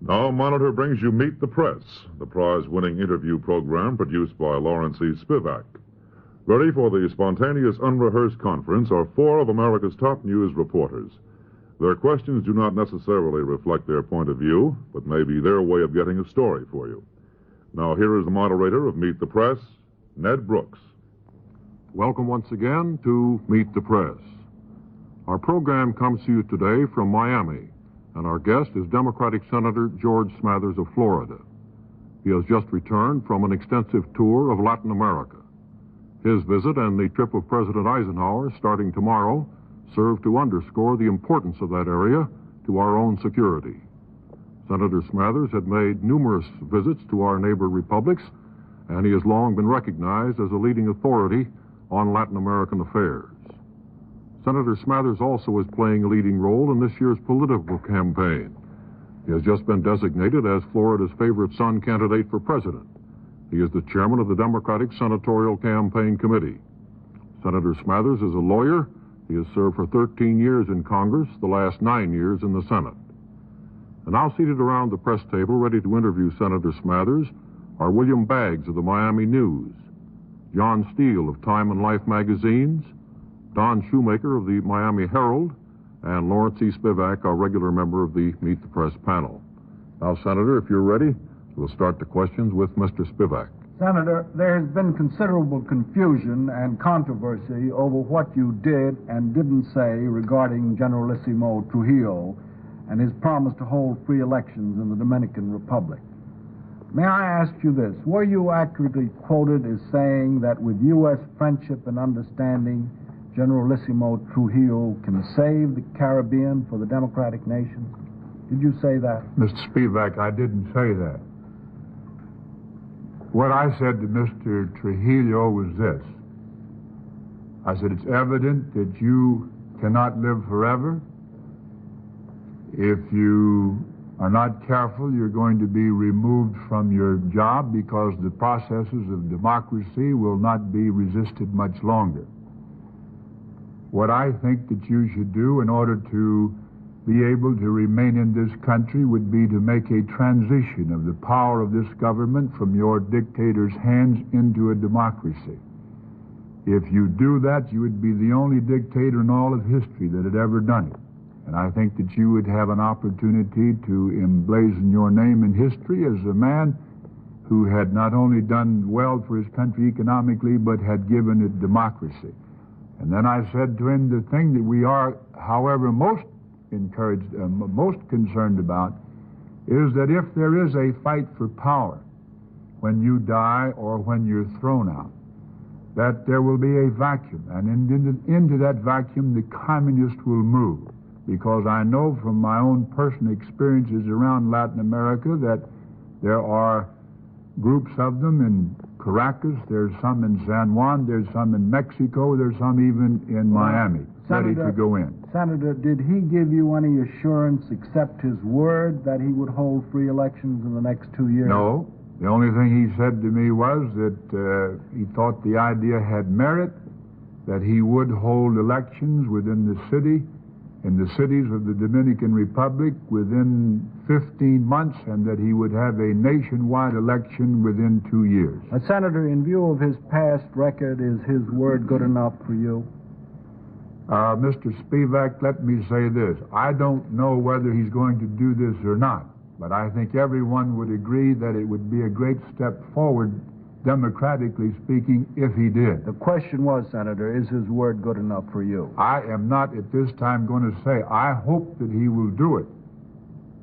Now, Monitor brings you Meet the Press, the prize-winning interview program produced by Lawrence E. Spivak. Ready for the spontaneous, unrehearsed conference are four of America's top news reporters. Their questions do not necessarily reflect their point of view, but may be their way of getting a story for you. Now, here is the moderator of Meet the Press, Ned Brooks. Welcome once again to Meet the Press. Our program comes to you today from Miami, and our guest is Democratic Senator George Smathers of Florida. He has just returned from an extensive tour of Latin America. His visit and the trip of President Eisenhower, starting tomorrow, serve to underscore the importance of that area to our own security. Senator Smathers had made numerous visits to our neighbor republics, and he has long been recognized as a leading authority on Latin American affairs. Senator Smathers also is playing a leading role in this year's political campaign. He has just been designated as Florida's favorite son candidate for president. He is the chairman of the Democratic Senatorial Campaign Committee. Senator Smathers is a lawyer. He has served for 13 years in Congress, the last 9 years in the Senate. And now seated around the press table, ready to interview Senator Smathers, are William Baggs of the Miami News, John Steele of Time and Life magazines, Don Shoemaker of the Miami Herald, and Lawrence E. Spivak, our regular member of the Meet the Press panel. Now, Senator, if you're ready, we'll start the questions with Mr. Spivak. Senator, there has been considerable confusion and controversy over what you did and didn't say regarding Generalissimo Trujillo and his promise to hold free elections in the Dominican Republic. May I ask you this? Were you accurately quoted as saying that with U.S. friendship and understanding, Generalissimo Trujillo can save the Caribbean for the democratic nations? Did you say that? Mr. Spivak, I didn't say that. What I said to Mr. Trujillo was this. I said, it's evident that you cannot live forever. If you are not careful, you're going to be removed from your job because the processes of democracy will not be resisted much longer. What I think that you should do in order to be able to remain in this country would be to make a transition of the power of this government from your dictator's hands into a democracy. If you do that, you would be the only dictator in all of history that had ever done it. And I think that you would have an opportunity to emblazon your name in history as a man who had not only done well for his country economically, but had given it democracy. And then I said to him, the thing that we are, however, most concerned about is that if there is a fight for power when you die or when you're thrown out, that there will be a vacuum. And into that vacuum, the communists will move. Because I know from my own personal experiences around Latin America that there are groups of them in Caracas, there's some in San Juan, there's some in Mexico, there's some even in Miami, ready to go in. Senator, did he give you any assurance except his word that he would hold free elections in the next 2 years? No. The only thing he said to me was that he thought the idea had merit, that he would hold elections within the city, in the cities of the Dominican Republic within 15 months, and that he would have a nationwide election within 2 years. Senator, in view of his past record, is his word good enough for you? Mr. Spivak, let me say this. I don't know whether he's going to do this or not, but I think everyone would agree that it would be a great step forward, democratically speaking, if he did. The question was, Senator, is his word good enough for you? I am not at this time going to say. I hope that he will do it.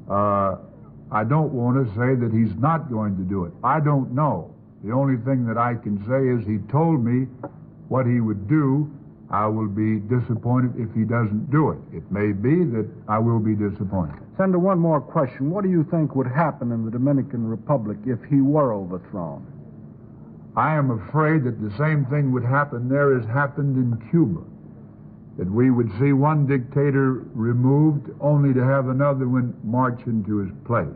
I don't want to say that he's not going to do it. I don't know. The only thing that I can say is he told me what he would do. I will be disappointed if he doesn't do it. It may be that I will be disappointed. Senator, one more question. What do you think would happen in the Dominican Republic if he were overthrown? I am afraid that the same thing would happen there as happened in Cuba. That we would see one dictator removed only to have another one march into his place.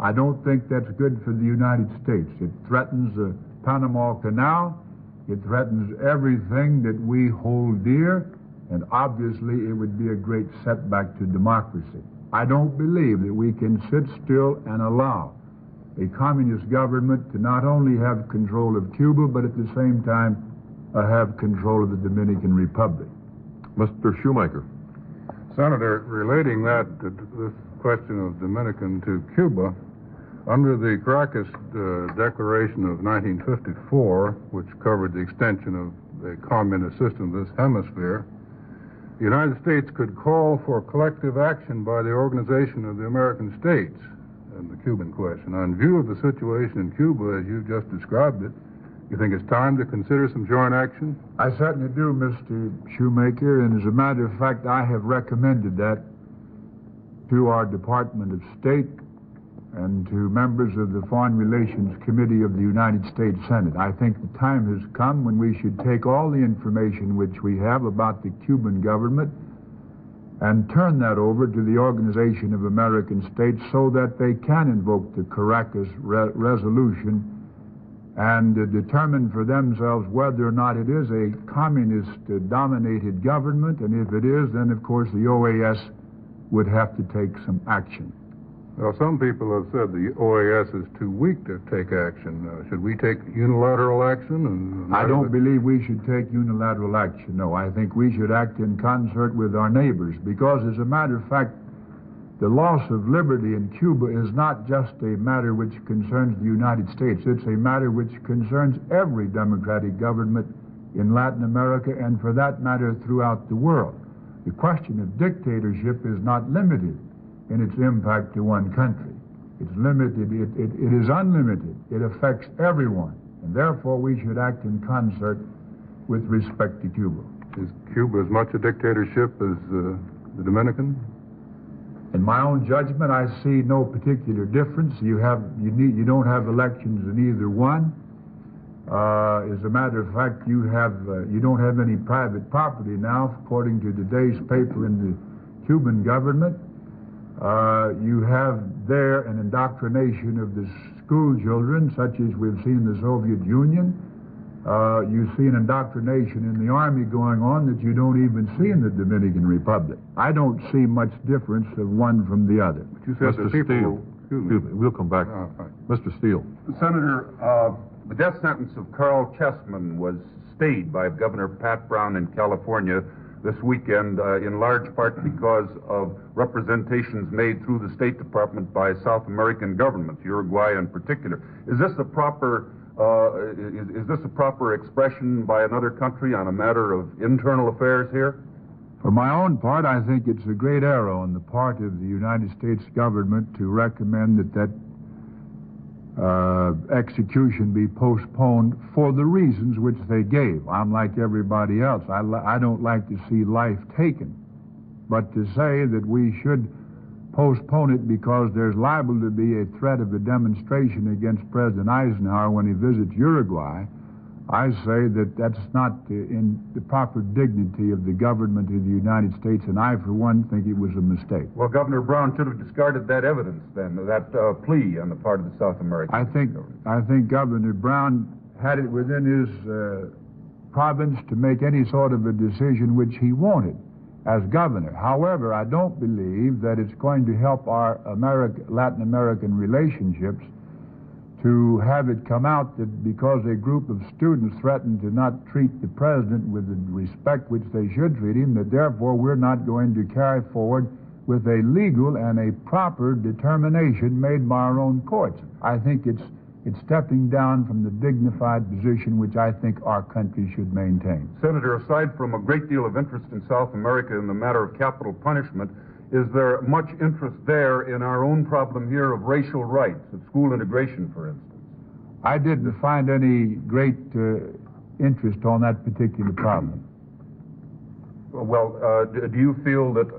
I don't think that's good for the United States. It threatens the Panama Canal. It threatens everything that we hold dear, and obviously it would be a great setback to democracy. I don't believe that we can sit still and allow a communist government to not only have control of Cuba, but at the same time have control of the Dominican Republic. Mr. Shoemaker. Senator, relating that to this question of Dominican to Cuba, under the Caracas Declaration of 1954, which covered the extension of the communist system of this hemisphere, the United States could call for collective action by the Organization of the American States in the Cuban question. Now, in view of the situation in Cuba, as you just described it, you think it's time to consider some joint action? I certainly do, Mr. Shoemaker, and as a matter of fact, I have recommended that to our Department of State and to members of the Foreign Relations Committee of the United States Senate. I think the time has come when we should take all the information which we have about the Cuban government and turn that over to the Organization of American States so that they can invoke the Caracas resolution and determine for themselves whether or not it is a communist-dominated government, and if it is, then of course the OAS would have to take some action. Well, some people have said the OAS is too weak to take action. Should we take unilateral action? I don't believe we should take unilateral action, no. I think we should act in concert with our neighbors, because as a matter of fact, the loss of liberty in Cuba is not just a matter which concerns the United States. It's a matter which concerns every democratic government in Latin America and, for that matter, throughout the world. The question of dictatorship is not limited in its impact to one country. It's limited, it is unlimited. It affects everyone, and therefore we should act in concert with respect to Cuba. Is Cuba as much a dictatorship as the Dominican? In my own judgment, I see no particular difference. You don't have elections in either one. As a matter of fact, you don't have any private property now, according to today's paper in the Cuban government. You have there an indoctrination of the school children, such as we've seen in the Soviet Union. You see an indoctrination in the army going on that you don't even see in the Dominican Republic. I don't see much difference of one from the other. But you said Mr. Steele. Excuse me. We'll come back. Mr. Steele. Senator, the death sentence of Carl Chessman was stayed by Governor Pat Brown in California this weekend, in large part because of representations made through the State Department by South American governments, Uruguay in particular. Is this a proper expression by another country on a matter of internal affairs here? For my own part, I think it's a great error on the part of the United States government to recommend that execution be postponed for the reasons which they gave. I'm like everybody else. I don't like to see life taken. But to say that we should postpone it because there's liable to be a threat of a demonstration against President Eisenhower when he visits Uruguay, I say that that's not in the proper dignity of the government of the United States, and I, for one, think it was a mistake. Well, Governor Brown should have discarded that evidence then, that plea on the part of the South American government. I think Governor Brown had it within his province to make any sort of a decision which he wanted as governor. However, I don't believe that it's going to help our Latin American relationships to have it come out that because a group of students threatened to not treat the president with the respect which they should treat him, that therefore we're not going to carry forward with a legal and a proper determination made by our own courts. I think it's stepping down from the dignified position which I think our country should maintain. Senator, aside from a great deal of interest in South America in the matter of capital punishment, is there much interest there in our own problem here of racial rights, of school integration, for instance? I didn't find any great interest on that particular problem. Well, do you feel that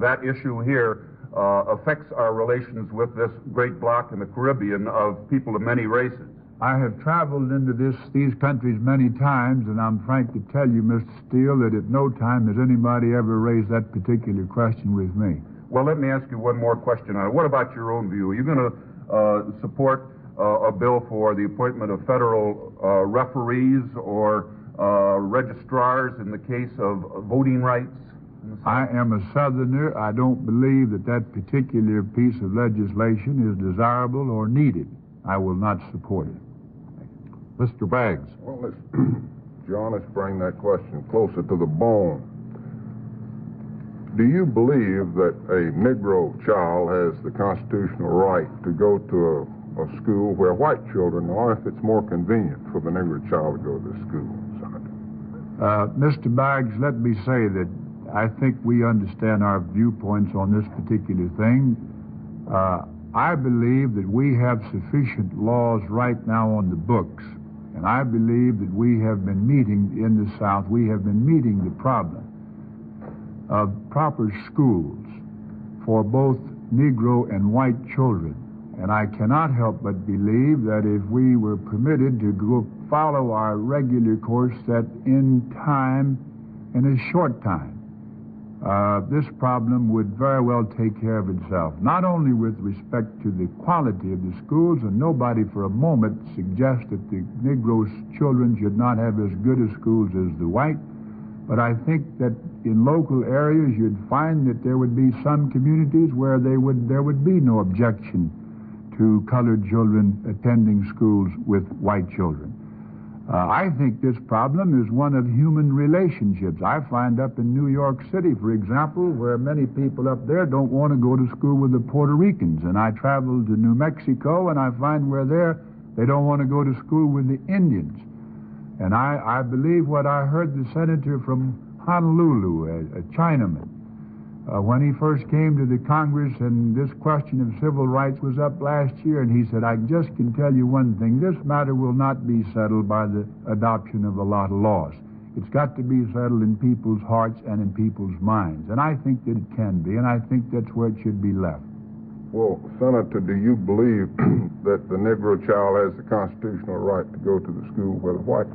that issue here affects our relations with this great bloc in the Caribbean of people of many races? I have traveled into these countries many times, and I'm frank to tell you, Mr. Steele, that at no time has anybody ever raised that particular question with me. Well, let me ask you one more question on it. What about your own view? Are you going to support a bill for the appointment of federal referees or registrars in the case of voting rights? I am a Southerner. I don't believe that that particular piece of legislation is desirable or needed. I will not support it. Mr. Baggs. Well, John, let's bring that question closer to the bone. Do you believe that a Negro child has the constitutional right to go to a school where white children are if it's more convenient for the Negro child to go to the school, Senator? Mr. Baggs, let me say that I think we understand our viewpoints on this particular thing. I believe that we have sufficient laws right now on the books, and I believe that we have been meeting in the South, we have been meeting the problem of proper schools for both Negro and white children. And I cannot help but believe that if we were permitted to go follow our regular course, that in time, in a short time, this problem would very well take care of itself, not only with respect to the quality of the schools, and nobody for a moment suggests that the Negro children should not have as good a schools as the white, but I think that in local areas you'd find that there would be some communities where there would be no objection to colored children attending schools with white children. I think this problem is one of human relationships. I find up in New York City, for example, where many people up there don't want to go to school with the Puerto Ricans. And I travel to New Mexico, and I find where they don't want to go to school with the Indians. And I believe what I heard the senator from Honolulu, a Chinaman, when he first came to the Congress and this question of civil rights was up last year, and he said, I just can tell you one thing, this matter will not be settled by the adoption of a lot of laws. It's got to be settled in people's hearts and in people's minds. And I think that it can be, and I think that's where it should be left. Well, Senator, do you believe that the Negro child has the constitutional right to go to the school where the white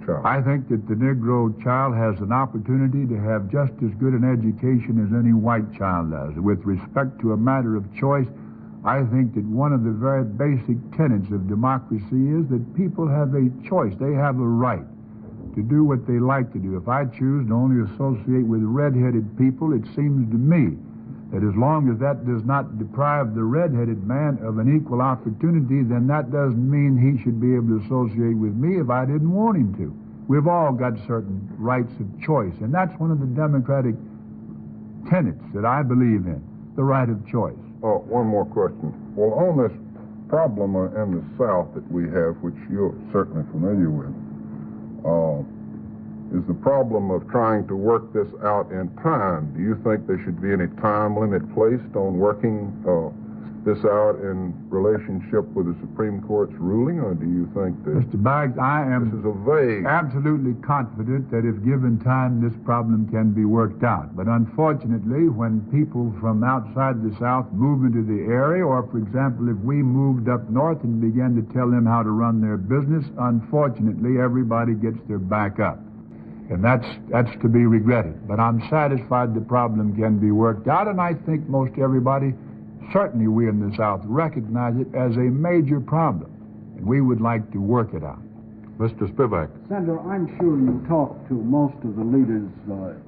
child? I think that the Negro child has an opportunity to have just as good an education as any white child does. With respect to a matter of choice, I think that one of the very basic tenets of democracy is that people have a choice. They have a right to do what they like to do. If I choose to only associate with red-headed people, it seems to me that as long as that does not deprive the red-headed man of an equal opportunity, then that doesn't mean he should be able to associate with me if I didn't want him to. We've all got certain rights of choice, and that's one of the democratic tenets that I believe in, the right of choice. Oh, one more question. Well, on this problem in the South that we have, which you're certainly familiar with, is the problem of trying to work this out in time. Do you think there should be any time limit placed on working this out in relationship with the Supreme Court's ruling, or do you think that... Mr. Baggs, I am this is a vague... absolutely confident that if given time, this problem can be worked out. But unfortunately, when people from outside the South move into the area, or for example, if we moved up north and began to tell them how to run their business, unfortunately, everybody gets their back up. And that's to be regretted. But I'm satisfied the problem can be worked out, and I think most everybody, certainly we in the South, recognize it as a major problem, and we would like to work it out. Mr. Spivak. Senator, I'm sure you talked to most of the leaders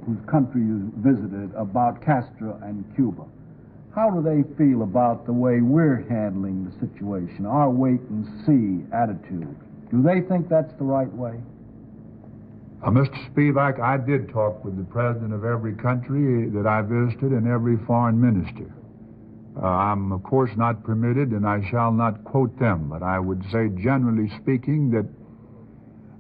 whose country you visited about Castro and Cuba. How do they feel about the way we're handling the situation, our wait-and-see attitude? Do they think that's the right way? Mr. Spivak, I did talk with the president of every country that I visited and every foreign minister. I'm, of course, not permitted, and I shall not quote them, but I would say, generally speaking, that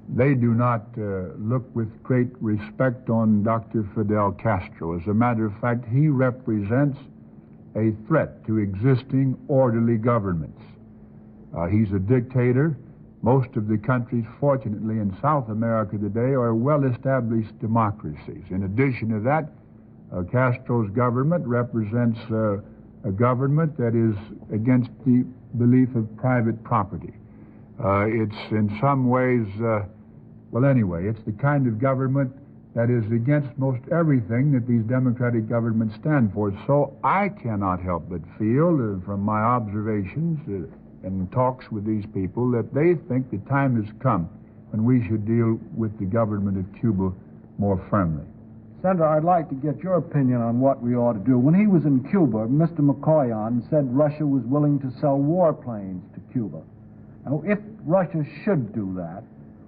they do not look with great respect on Dr. Fidel Castro. As a matter of fact, he represents a threat to existing orderly governments. He's a dictator. Most of the countries, fortunately, in South America today are well-established democracies. In addition to that, Castro's government represents a government that is against the belief of private property. It's in some ways, well, anyway, it's the kind of government that is against most everything that these democratic governments stand for. So I cannot help but feel, from my observations and talks with these people, that they think the time has come when we should deal with the government of Cuba more firmly. Senator, I'd like to get your opinion on what we ought to do. When he was in Cuba, Mr. McCoyon said Russia was willing to sell warplanes to Cuba. Now, if Russia should do that,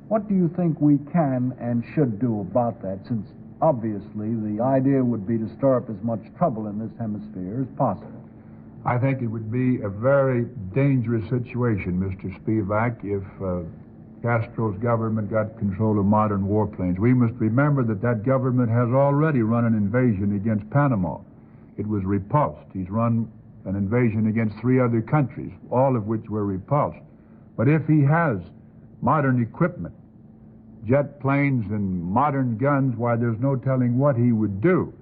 what do you think we can and should do about that, since obviously the idea would be to stir up as much trouble in this hemisphere as possible? I think it would be a very dangerous situation, Mr. Spivak, if Castro's government got control of modern warplanes. We must remember that that government has already run an invasion against Panama. It was repulsed. He's run an invasion against 3 other countries, all of which were repulsed. But if he has modern equipment, jet planes and modern guns, why, there's no telling what he would do.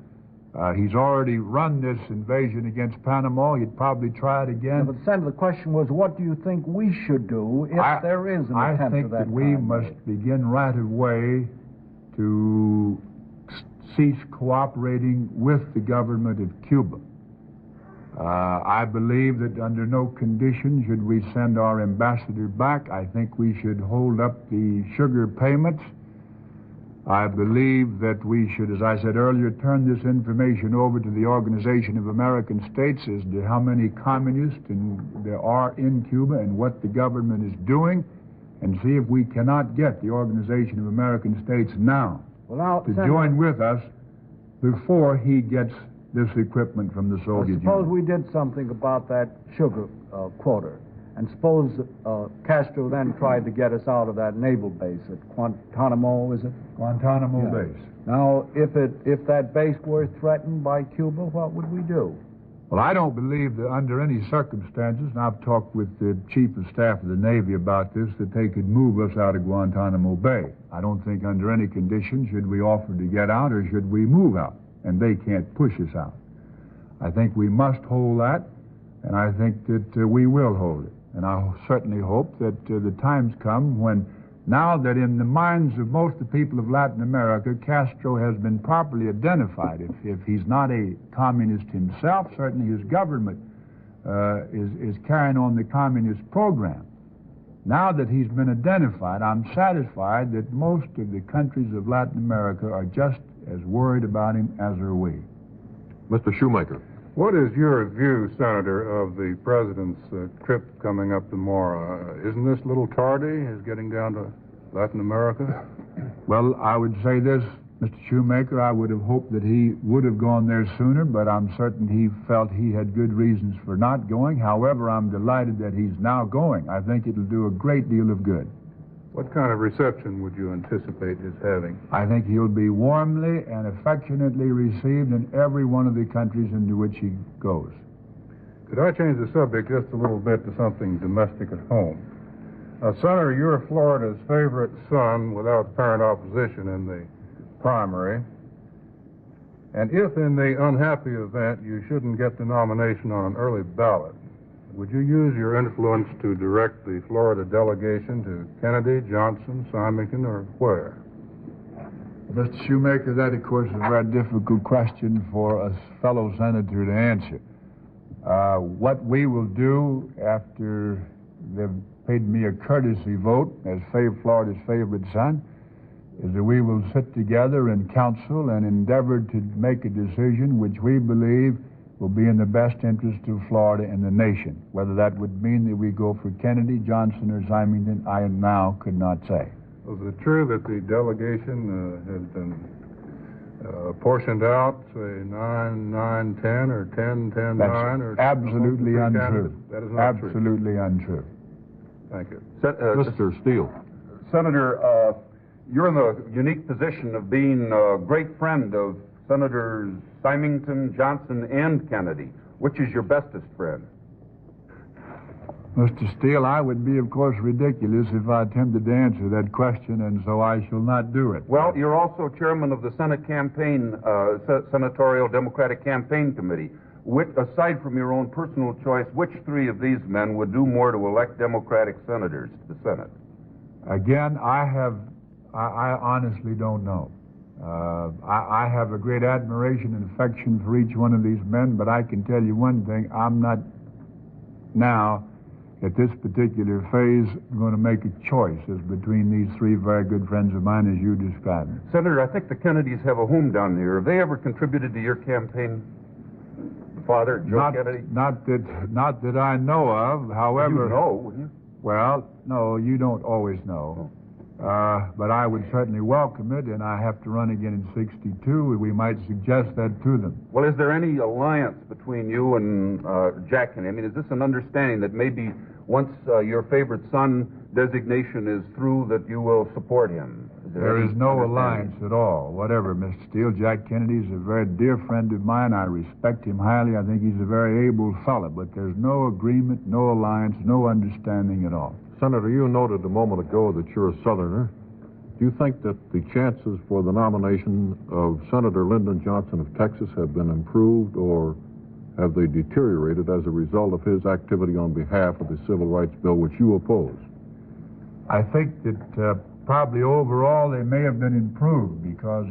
He's already run this invasion against Panama. He'd probably try it again. Yeah, but, Senator, the question was, what do you think we should do if there is an attempt of that kind? I think that we must begin right away to cease cooperating with the government of Cuba. I believe that under no condition should we send our ambassador back. I think we should hold up the sugar payments. I believe that we should, as I said earlier, turn this information over to the Organization of American States as to how many communists there are in Cuba and what the government is doing, and see if we cannot get the Organization of American States now to join with us before he gets this equipment from the Soviet Union. Suppose we did something about that sugar quota, and suppose Castro then tried to get us out of that naval base at Guantanamo, is it? Guantanamo base. Now, if that base were threatened by Cuba, what would we do? Well, I don't believe that under any circumstances, and I've talked with the Chief of Staff of the Navy about this, that they could move us out of Guantanamo Bay. I don't think under any condition should we offer to get out or should we move out, and they can't push us out. I think we must hold that, and I think that we will hold it. And I certainly hope that the times come when, now that in the minds of most of the people of Latin America, Castro has been properly identified. If he's not a communist himself, certainly his government is carrying on the communist program. Now that he's been identified, I'm satisfied that most of the countries of Latin America are just as worried about him as are we. Mr. Shoemaker. What is your view, Senator, of the President's trip coming up tomorrow? Isn't this a little tardy, his getting down to Latin America? Well, I would say this, Mr. Shoemaker, I would have hoped that he would have gone there sooner, but I'm certain he felt he had good reasons for not going. However, I'm delighted that he's now going. I think it'll do a great deal of good. What kind of reception would you anticipate his having? I think he'll be warmly and affectionately received in every one of the countries into which he goes. Could I change the subject just a little bit to something domestic at home? Senator, you're Florida's favorite son without apparent opposition in the primary. And if in the unhappy event you shouldn't get the nomination on an early ballot, would you use your influence to direct the Florida delegation to Kennedy, Johnson, Symington, or where? Mr. Shoemaker, that, of course, is a very difficult question for a fellow senator to answer. What we will do after they've paid me a courtesy vote as Florida's favorite son is that we will sit together in council and endeavor to make a decision which we believe will be in the best interest of Florida and the nation. Whether that would mean that we go for Kennedy, Johnson, or Symington, I now could not say. Is it true that the delegation has been portioned out, say 9, 10, or 10, 10, 9? Or absolutely untrue. That is not true. Absolutely untrue. Thank you. Mr. Steele. Senator, you're in the unique position of being a great friend of Senators Symington, Johnson, and Kennedy. Which is your bestest friend? Mr. Steele, I would be, of course, ridiculous if I attempted to answer that question, and so I shall not do it. Well, you're also chairman of the Senate campaign, Senatorial Democratic Campaign Committee. Aside from your own personal choice, which 3 of these men would do more to elect Democratic senators to the Senate? Again, I honestly don't know. I have a great admiration and affection for each one of these men, but I can tell you one thing, I'm not now at this particular phase, I'm going to make a choice as between these three very good friends of mine as you described. Senator, I think the Kennedys have a home down here. Have they ever contributed to your campaign? The father, Joe Kennedy? Not that I know of. However, you know, wouldn't you? Well, no, you don't always know. But I would certainly welcome it, and I have to run again in 62. We might suggest that to them. Well, is there any alliance between you and Jack Kennedy? I mean, is this an understanding that maybe once your favorite son designation is through that you will support him? There is no alliance at all, whatever, Mr. Steele. Jack Kennedy is a very dear friend of mine. I respect him highly. I think he's a very able fellow, but there's no agreement, no alliance, no understanding at all. Senator, you noted a moment ago that you're a Southerner. Do you think that the chances for the nomination of Senator Lyndon Johnson of Texas have been improved, or have they deteriorated as a result of his activity on behalf of the Civil Rights Bill, which you oppose? I think that probably overall they may have been improved, because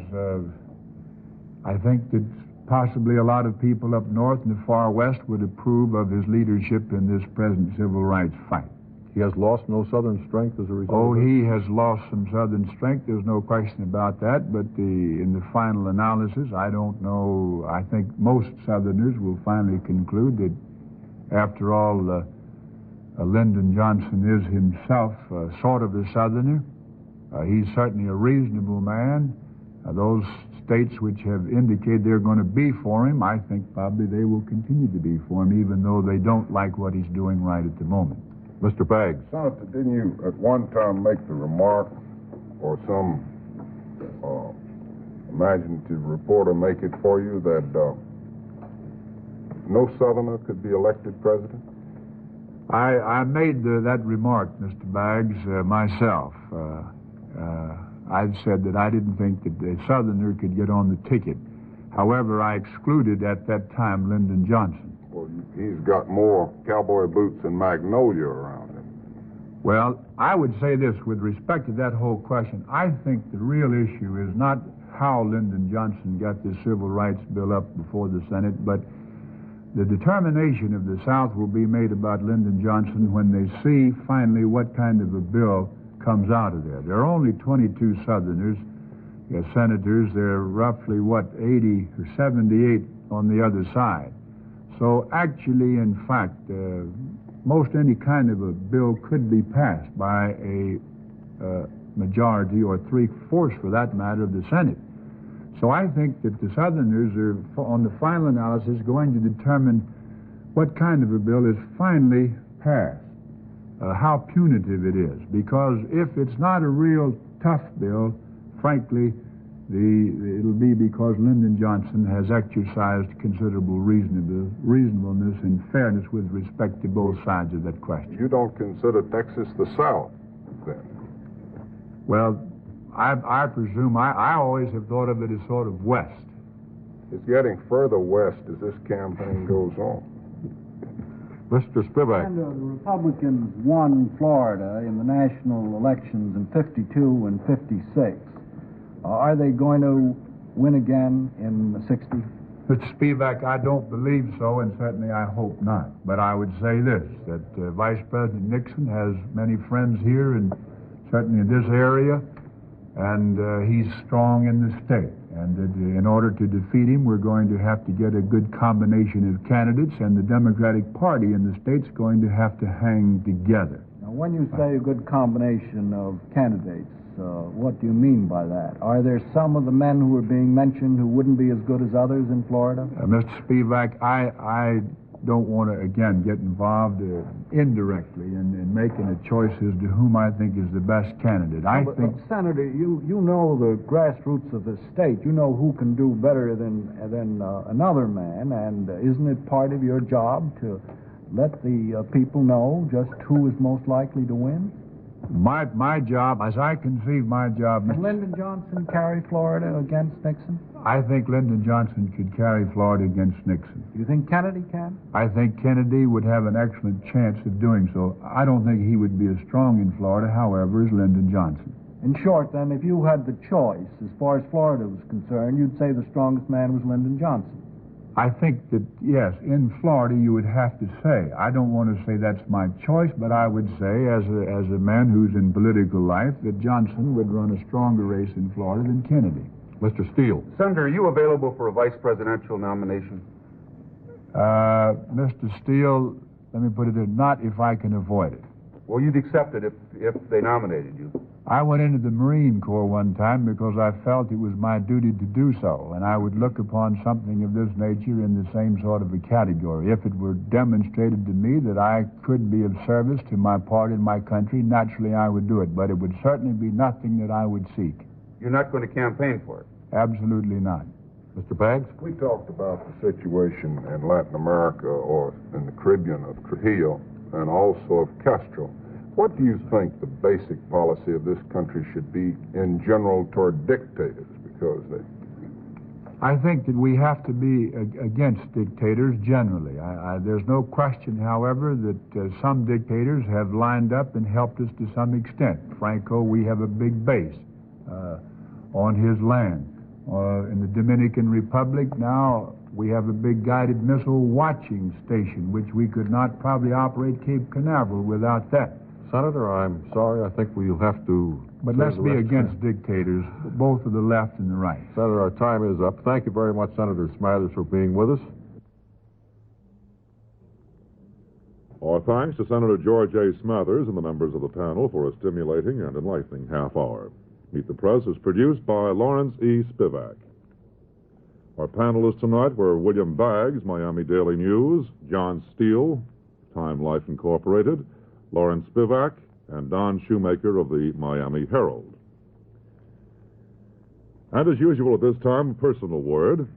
I think that possibly a lot of people up north and the far west would approve of his leadership in this present civil rights fight. He has lost no Southern strength as a result Oh, of it? he has lost some Southern strength. There's no question about that. But in the final analysis, I don't know. I think most Southerners will finally conclude that, after all, Lyndon Johnson is himself sort of a Southerner. He's certainly a reasonable man. Those states which have indicated they're going to be for him, I think probably they will continue to be for him, even though they don't like what he's doing right at the moment. Mr. Baggs. Senator, didn't you at one time make the remark, or some imaginative reporter make it for you, that no Southerner could be elected president? I made that remark, Mr. Baggs, myself. I'd said that I didn't think that a Southerner could get on the ticket. However, I excluded at that time Lyndon Johnson. Well, he's got more cowboy boots and magnolia around him. Well, I would say this with respect to that whole question. I think the real issue is not how Lyndon Johnson got the Civil Rights Bill up before the Senate, but the determination of the South will be made about Lyndon Johnson when they see finally what kind of a bill comes out of there. There are only 22 Southerners, senators. There are roughly, 80 or 78 on the other side. So actually, in fact, most any kind of a bill could be passed by a majority, or 3/4 for that matter, of the Senate. So I think that the Southerners are, on the final analysis, going to determine what kind of a bill is finally passed, how punitive it is. Because if it's not a real tough bill, frankly, it'll be because Lyndon Johnson has exercised considerable reasonableness and fairness with respect to both sides of that question. You don't consider Texas the South, then? Well, I presume, I always have thought of it as sort of west. It's getting further west as this campaign goes on. Mr. Spivak. And the Republicans won Florida in the national elections in 52 and 56. Are they going to win again in 60? Mr. Spivak, I don't believe so, and certainly I hope not. But I would say this, that Vice President Nixon has many friends here, and certainly in this area, and he's strong in the state. And that in order to defeat him, we're going to have to get a good combination of candidates, and the Democratic Party in the state's going to have to hang together. Now, when you say a good combination of candidates, what do you mean by that? Are there some of the men who are being mentioned who wouldn't be as good as others in Florida? Mr. Spivak, I don't want to, again, get involved indirectly in making a choice as to whom I think is the best candidate. But Senator, you know the grassroots of the state. You know who can do better than another man, and isn't it part of your job to let the people know just who is most likely to win? My job, as I conceive my job... Can Lyndon Johnson carry Florida against Nixon? I think Lyndon Johnson could carry Florida against Nixon. You think Kennedy can? I think Kennedy would have an excellent chance of doing so. I don't think he would be as strong in Florida, however, as Lyndon Johnson. In short, then, if you had the choice, as far as Florida was concerned, you'd say the strongest man was Lyndon Johnson. I think that, yes, in Florida you would have to say, I don't want to say that's my choice, but I would say, as a man who's in political life, that Johnson would run a stronger race in Florida than Kennedy. Mr. Steele. Senator, are you available for a vice presidential nomination? Mr. Steele, let me put it this, not if I can avoid it. Well, you'd accept it if they nominated you. I went into the Marine Corps one time because I felt it was my duty to do so, and I would look upon something of this nature in the same sort of a category. If it were demonstrated to me that I could be of service to my party and my country, naturally I would do it, but it would certainly be nothing that I would seek. You're not going to campaign for it? Absolutely not. Mr. Baggs? We talked about the situation in Latin America or in the Caribbean of Trujillo and also of Castro. What do you think the basic policy of this country should be in general toward dictators? Because I think that we have to be against dictators generally. There's no question, however, that some dictators have lined up and helped us to some extent. Franco, we have a big base on his land. In the Dominican Republic now, we have a big guided missile watching station, which we could not probably operate Cape Canaveral without that. Senator, I'm sorry. I think we'll have to... But let's be against dictators, both of the left and the right. Senator, our time is up. Thank you very much, Senator Smathers, for being with us. Our thanks to Senator George A. Smathers and the members of the panel for a stimulating and enlightening half hour. Meet the Press is produced by Lawrence E. Spivak. Our panelists tonight were William Baggs, Miami Daily News, John Steele, Time Life Incorporated, Lawrence Spivak, and Don Shoemaker of the Miami Herald. And as usual at this time, a personal word.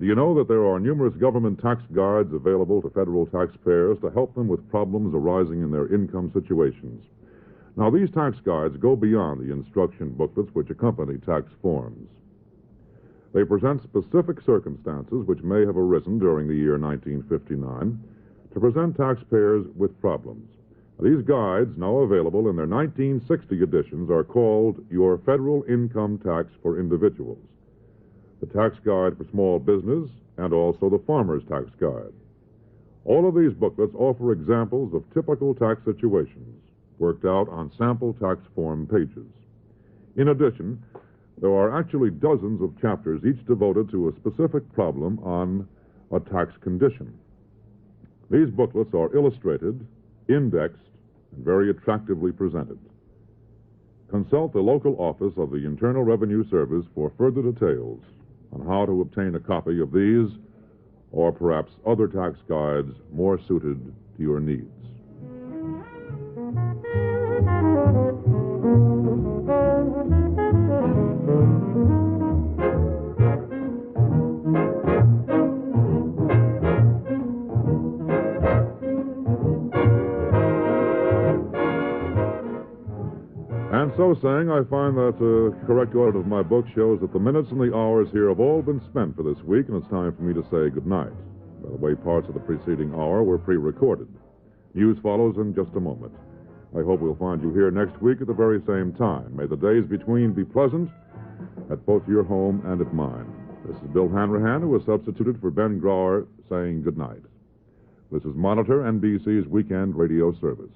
Do you know that there are numerous government tax guides available to federal taxpayers to help them with problems arising in their income situations? Now, these tax guides go beyond the instruction booklets which accompany tax forms. They present specific circumstances which may have arisen during the year 1959 to present taxpayers with problems. These guides, now available in their 1960 editions, are called Your Federal Income Tax for Individuals, the Tax Guide for Small Business, and also the Farmer's Tax Guide. All of these booklets offer examples of typical tax situations worked out on sample tax form pages. In addition, there are actually dozens of chapters, each devoted to a specific problem on a tax condition. These booklets are illustrated, indexed, and very attractively presented. Consult the local office of the Internal Revenue Service for further details on how to obtain a copy of these or perhaps other tax guides more suited to your needs. And so saying, I find that a correct audit of my book shows that the minutes and the hours here have all been spent for this week, and it's time for me to say goodnight. By the way, parts of the preceding hour were pre-recorded. News follows in just a moment. I hope we'll find you here next week at the very same time. May the days between be pleasant at both your home and at mine. This is Bill Hanrahan, who was substituted for Ben Grauer, saying goodnight. This is Monitor, NBC's weekend radio service.